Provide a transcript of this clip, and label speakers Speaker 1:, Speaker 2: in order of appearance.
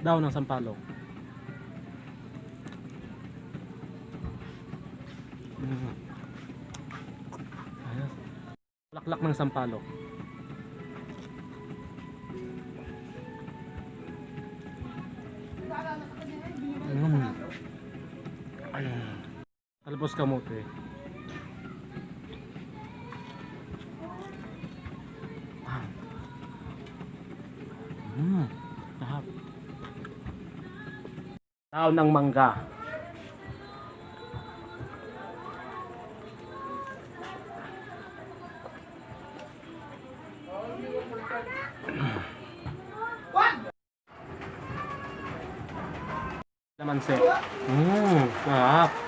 Speaker 1: Daw ng sampalok. Ayos. Laklak ng sampalok. Talbos kamote. Tahap. Tao ng mangga. Lamansi. Tahap.